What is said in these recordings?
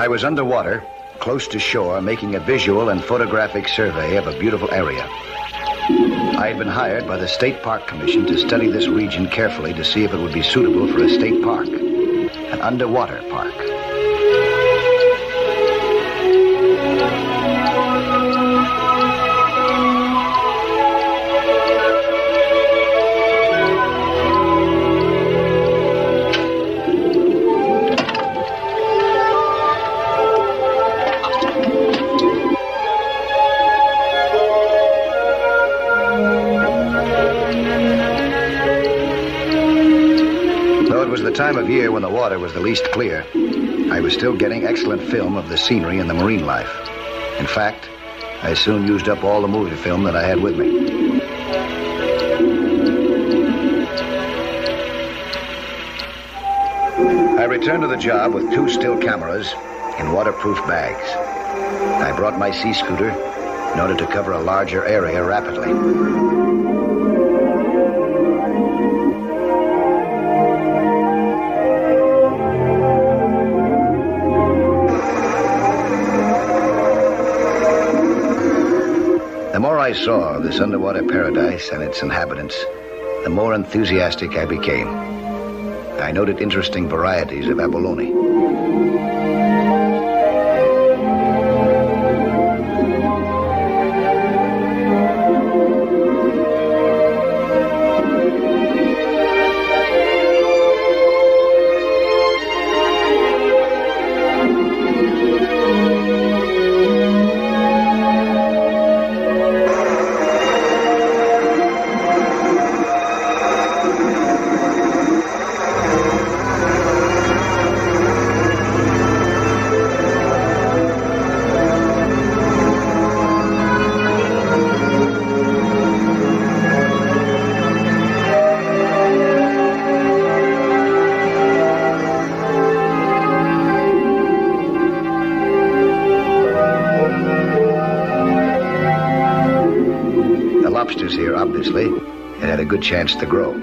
I was underwater, close to shore, making a visual and photographic survey of a beautiful area. I had been hired by the State Park Commission to study this region carefully to see if it would be suitable for a state park, an underwater park. Time of year when the water was the least clear, I was still getting excellent film of the scenery and the marine life. In fact, I soon used up all the movie film that I had with me. I returned to the job with 2 still cameras in waterproof bags. I brought my sea scooter in order to cover a larger area rapidly. The more I saw of this underwater paradise and its inhabitants, the more enthusiastic I became. I noted interesting varieties of abalone. Lobsters here, obviously, it had a good chance to grow.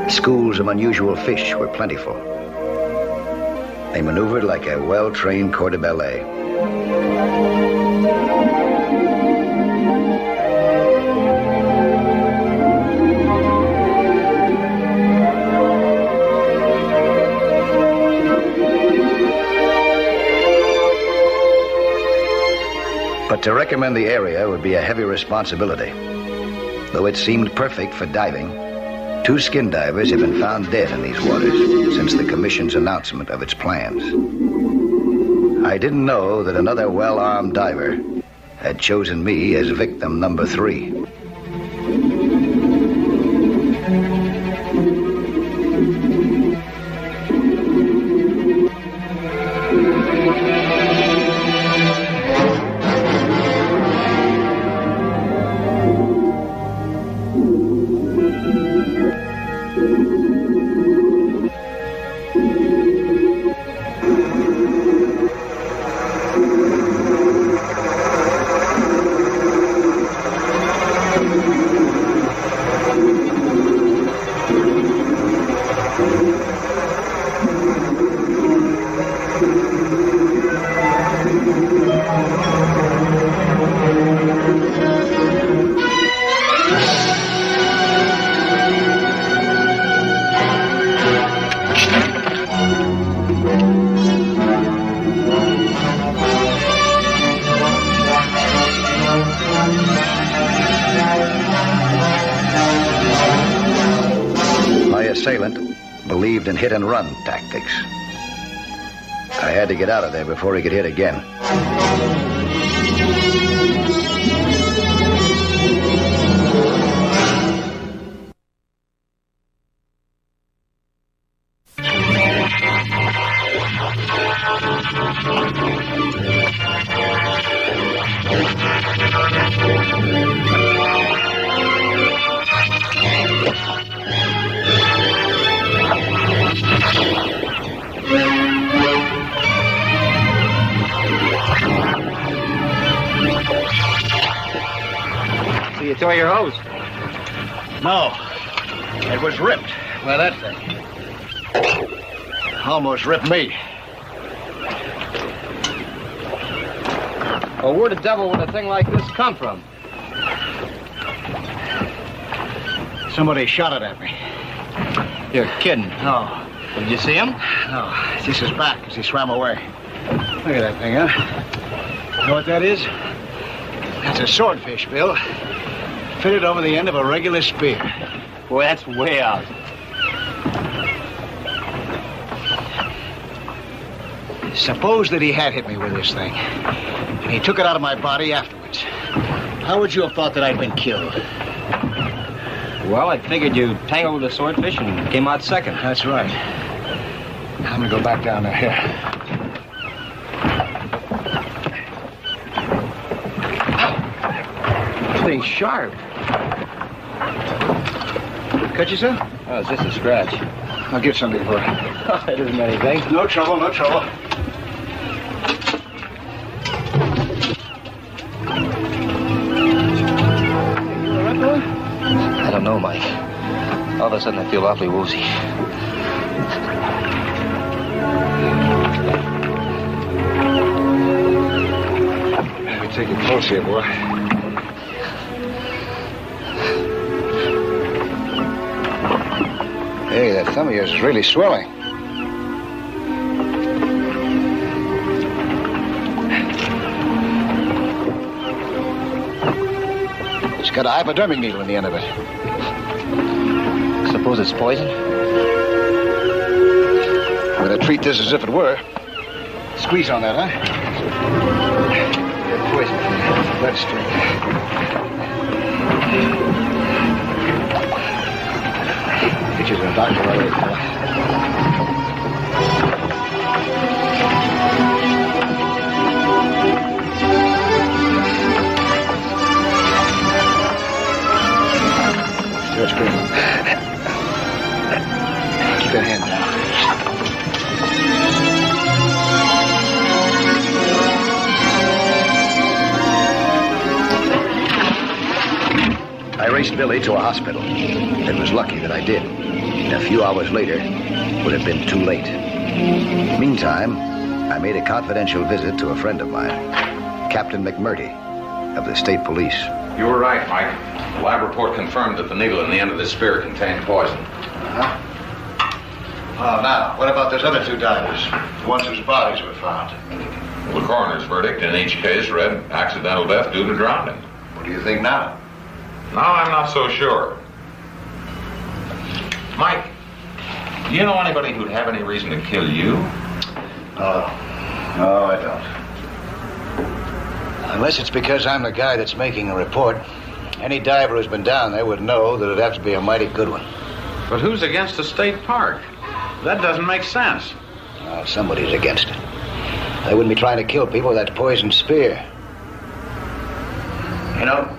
Schools of unusual fish were plentiful. They maneuvered like a well-trained corps de ballet. But to recommend the area would be a heavy responsibility. Though it seemed perfect for diving, 2 skin divers have been found dead in these waters since the Commission's announcement of its plans. I didn't know that another well-armed diver had chosen me as victim number 3. Assailant believed in hit-and-run tactics. I had to get out of there before he could hit again. you tore your hose. No. It was ripped by that thing. Almost ripped me. Well, where the devil would a thing like this come from? Somebody shot it at me. You're kidding. No. Did you see him? No. It's just his back as he swam away. Look at that thing, huh? You know what that is? That's a swordfish, Bill. Fitted over the end of a regular spear. Boy, that's way out. Suppose that he had hit me with this thing, and he took it out of my body afterwards. How would you have thought that I'd been killed? Well, I figured you tangled with the swordfish and came out second. That's right. I'm gonna go back down there. Here. This thing's sharp. Cut yourself? Oh, it's just a scratch. I'll get something for it. Oh, it isn't anything. No trouble, no trouble. I don't know, Mike. All of a sudden, I feel awfully woozy. Let me take it close here, boy. Hey, that thumb of yours is really swelling. It's got a hypodermic needle in the end of it. Suppose it's poison? I'm gonna treat this as if it were. Squeeze on that, huh? Poison. Bloodstream. Get you to the doctor right away, fella. Stretch green. Keep that hand down. I raced Billy to a hospital. It was lucky that I did. A few hours later, would have been too late. Meantime, I made a confidential visit to a friend of mine, Captain McMurdy of the state police. You were right, Mike. The lab report confirmed that the needle in the end of this spear contained poison. Uh-huh. Well, now, what about those other two divers? The ones whose bodies were found? The coroner's verdict in each case read accidental death due to drowning. What do you think now? Now I'm not so sure. Mike, do you know anybody who'd have any reason to kill you? No, I don't. Unless it's because I'm the guy that's making a report. Any diver who's been down there would know that it'd have to be a mighty good one. But who's against a state park? That doesn't make sense. Somebody's against it. They wouldn't be trying to kill people with that poisoned spear. You know,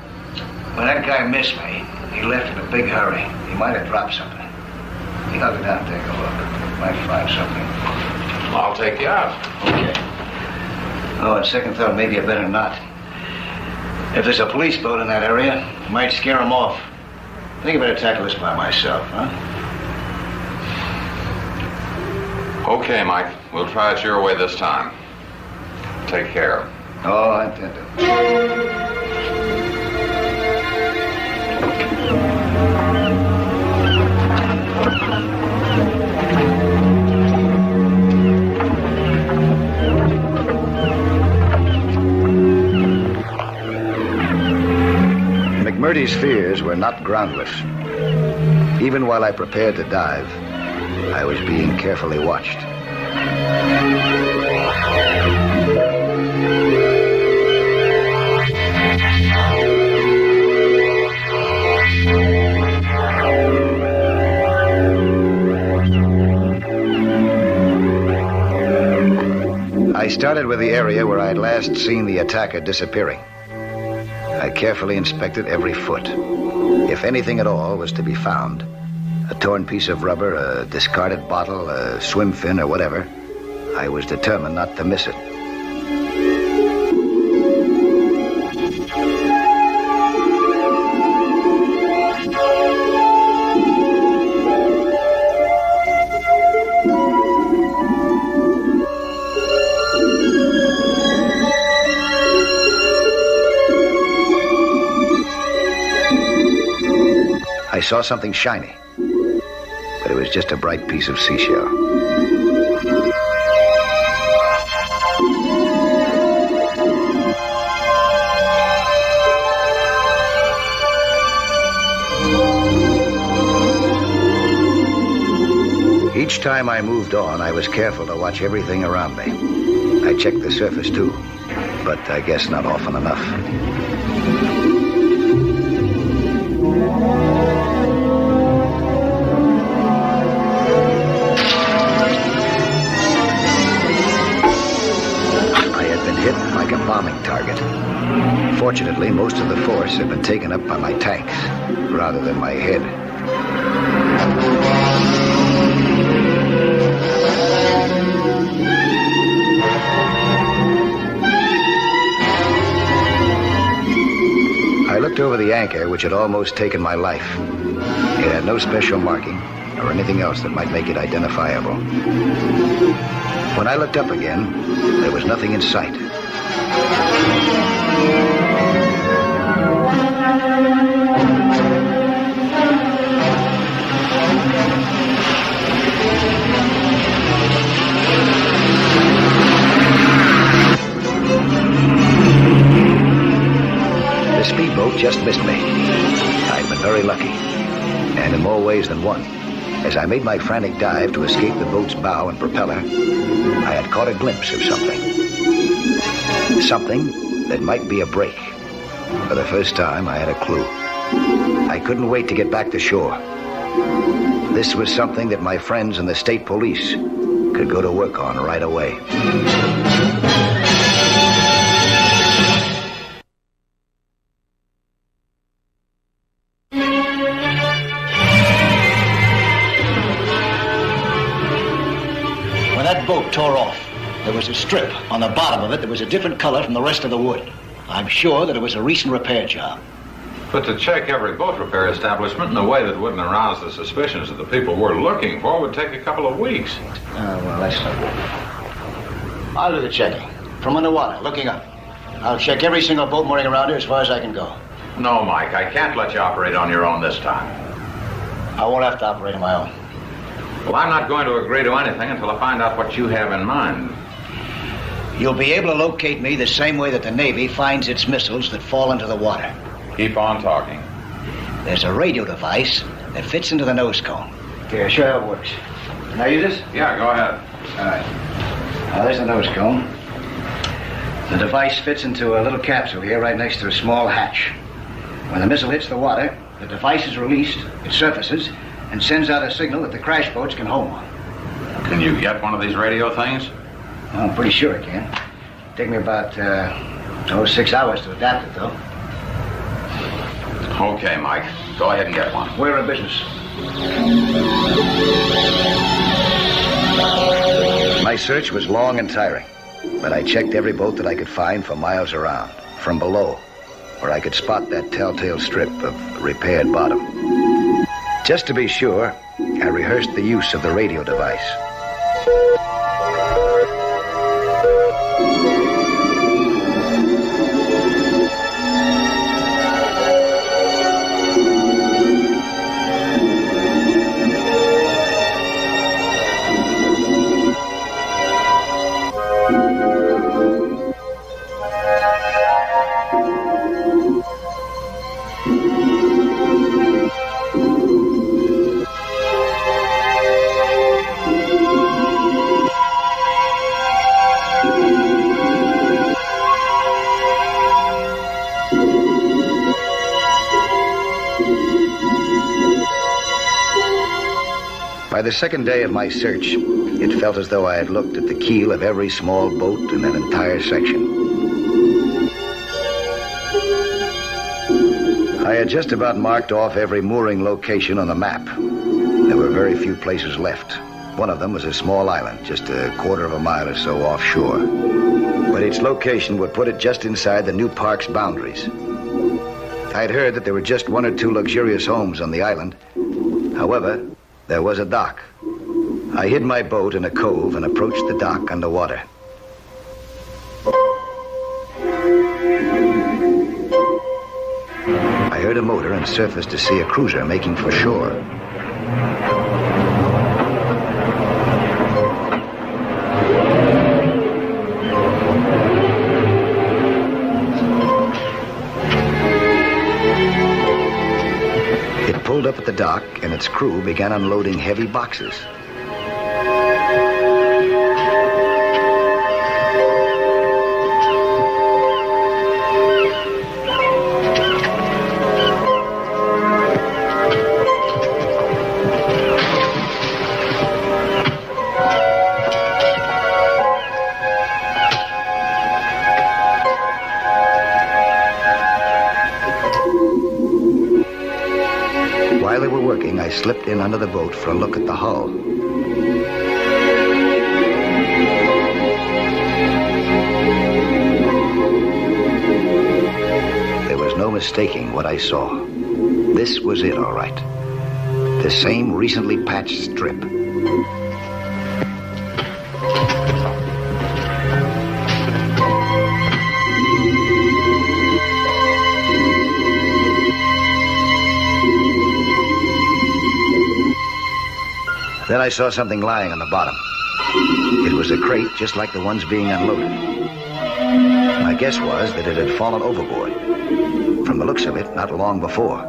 when that guy missed me, he left in a big hurry. He might have dropped something. I'll go down and take a look. Might find something. I'll take you out. Okay. Oh, and second thought, maybe you better not. If there's a police boat in that area, it might scare them off. I think I better tackle this by myself, huh? Okay, Mike. We'll try it your way this time. Take care. Oh, I intend to. McMurdy's fears were not groundless. Even while I prepared to dive, I was being carefully watched. I started with the area where I'd last seen the attacker disappearing. I carefully inspected every foot. If anything at all was to be found, a torn piece of rubber, a discarded bottle, a swim fin, or whatever, I was determined not to miss it. I saw something shiny, but it was just a bright piece of seashell. Each time I moved on, I was careful to watch everything around me. I checked the surface too, but I guess not often enough. I had been hit like a bombing target. Fortunately, most of the force had been taken up by my tanks rather than my head. I looked over the anchor, which had almost taken my life. It had no special marking or anything else that might make it identifiable. When I looked up again, there was nothing in sight. The speedboat just missed me. I'd been very lucky, and in more ways than one. As I made my frantic dive to escape the boat's bow and propeller, I had caught a glimpse of something. Something that might be a break. For the first time, I had a clue. I couldn't wait to get back to shore. This was something that my friends in the state police could go to work on right away. When that boat tore off, there was a strip on the bottom of it that was a different color from the rest of the wood. I'm sure that it was a recent repair job. But to check every boat repair establishment in a way that wouldn't arouse the suspicions of the people we're looking for would take a couple of weeks. Well, that's not good. I'll do the checking. From underwater, looking up. I'll check every single boat mooring around here as far as I can go. No, Mike, I can't let you operate on your own this time. I won't have to operate on my own. Well, I'm not going to agree to anything until I find out what you have in mind. You'll be able to locate me the same way that the Navy finds its missiles that fall into the water. Keep on talking. There's a radio device that fits into the nose cone. Here, show you how it works. Can I use this? Yeah, go ahead. All right. Now, there's the nose cone. The device fits into a little capsule here right next to a small hatch. When the missile hits the water, the device is released, it surfaces, and sends out a signal that the crash boats can home on. Can you get one of these radio things? Well, I'm pretty sure it can. Take me about 6 hours to adapt it, though. Okay, Mike. Go ahead and get one. We're in business. My search was long and tiring, but I checked every boat that I could find for miles around, from below, where I could spot that telltale strip of repaired bottom. Just to be sure, I rehearsed the use of the radio device. By the second day of my search, it felt as though I had looked at the keel of every small boat in that entire section. I had just about marked off every mooring location on the map. There were very few places left. One of them was a small island, just a quarter of a mile or so offshore. But its location would put it just inside the new park's boundaries. I'd heard that there were just 1 or 2 luxurious homes on the island. However, there was a dock. I hid my boat in a cove and approached the dock underwater. I heard a motor and surfaced to see a cruiser making for shore. It pulled up at the dock, and its crew began unloading heavy boxes. While they were working, I slipped in under the boat for a look at the hull. There was no mistaking what I saw. This was it, all right. The same recently patched strip. Then I saw something lying on the bottom. It was a crate just like the ones being unloaded. My guess was that it had fallen overboard. From the looks of it, not long before.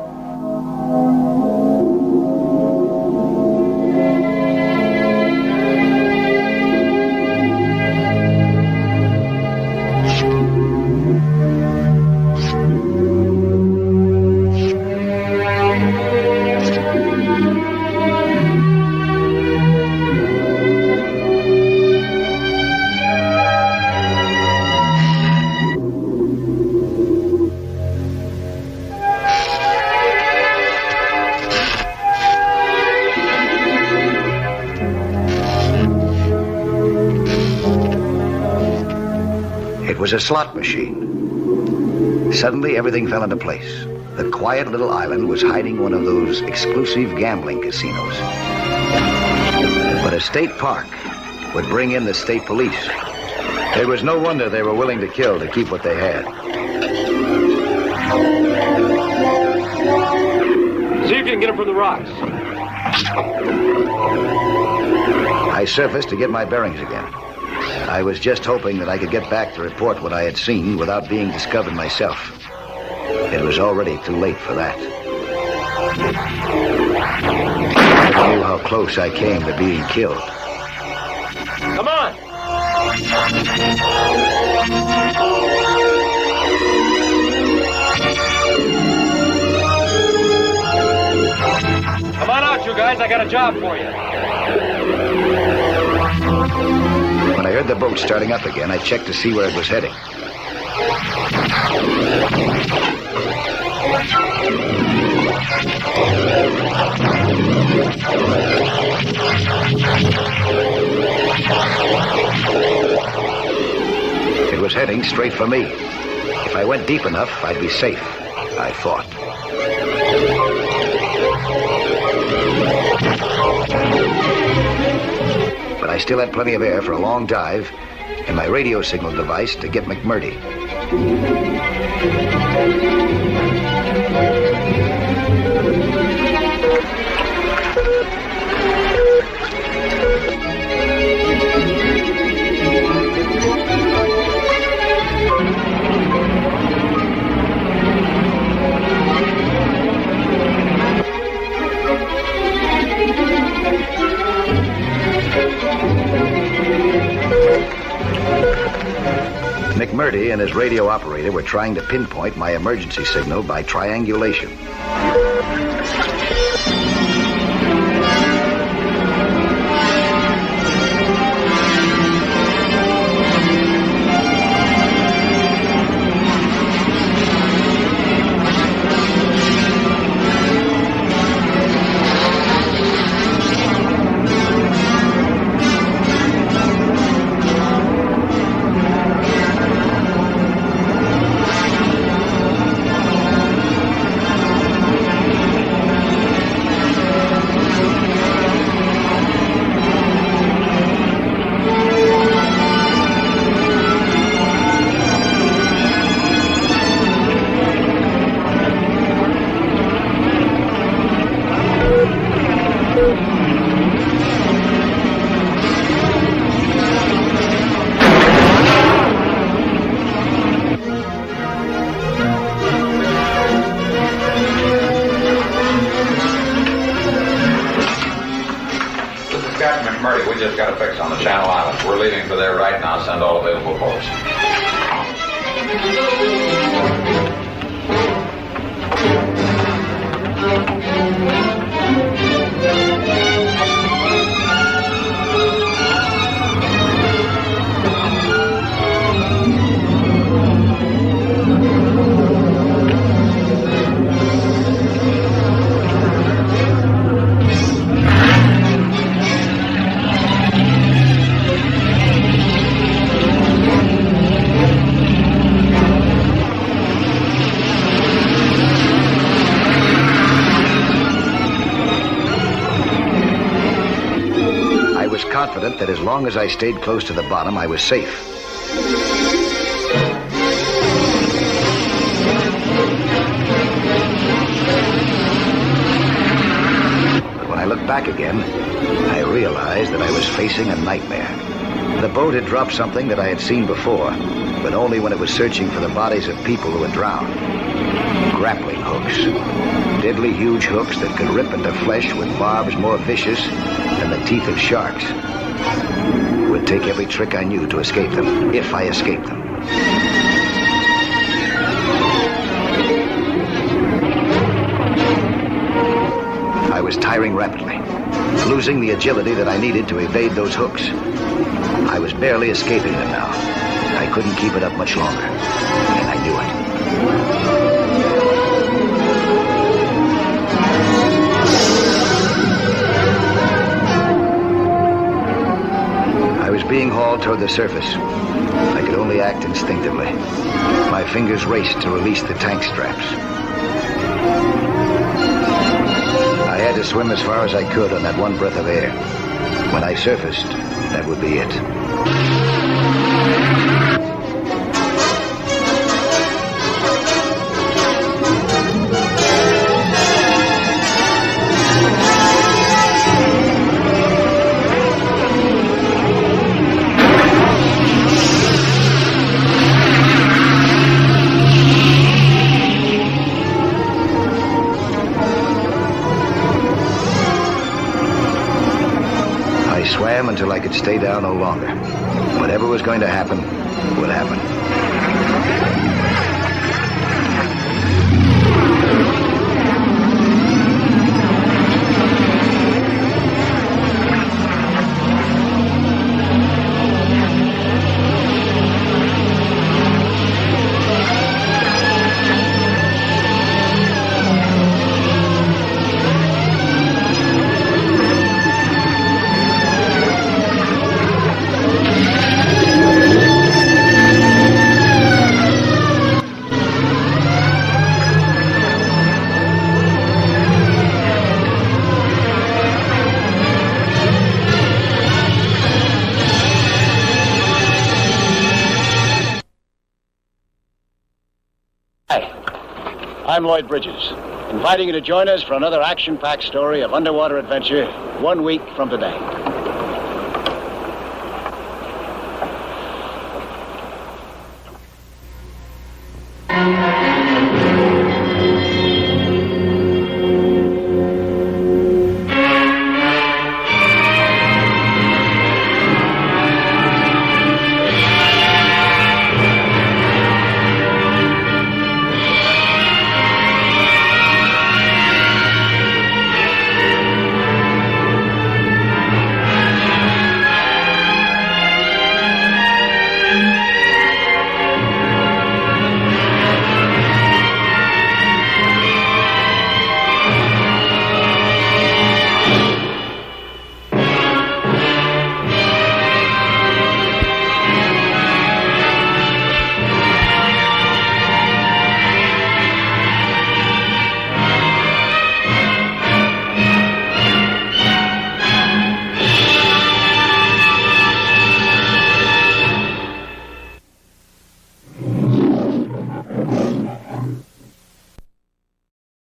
It was a slot machine. Suddenly, everything fell into place. The quiet little island was hiding one of those exclusive gambling casinos. But a state park would bring in the state police. It was no wonder they were willing to kill to keep what they had. See if you can get him from the rocks. I surfaced to get my bearings again. I was just hoping that I could get back to report what I had seen without being discovered myself. It was already too late for that. I never knew how close I came to being killed. Come on! Come on out, you guys. I got a job for you. When I heard the boat starting up again, I checked to see where it was heading. It was heading straight for me. If I went deep enough, I'd be safe, I thought. But I still had plenty of air for a long dive and my radio signal device to get McMurdy. McMurdy and his radio operator were trying to pinpoint my emergency signal by triangulation. Murray, we just got a fix on the Channel Islands. We're leaving for there right now. Send all available boats. Confident that as long as I stayed close to the bottom, I was safe. But when I looked back again, I realized that I was facing a nightmare. The boat had dropped something that I had seen before, but only when it was searching for the bodies of people who had drowned. Grappling hooks. Deadly huge hooks that could rip into flesh with barbs more vicious than the teeth of sharks. It would take every trick I knew to escape them, if I escaped them. I was tiring rapidly, losing the agility that I needed to evade those hooks. I was barely escaping them now. I couldn't keep it up much longer, and I knew it. I was being hauled toward the surface. I could only act instinctively. My fingers raced to release the tank straps. I had to swim as far as I could on that one breath of air. When I surfaced, that would be it. Until I could stay down no longer. Whatever was going to happen, would happen. I'm Lloyd Bridges, inviting you to join us for another action-packed story of underwater adventure 1 week from today.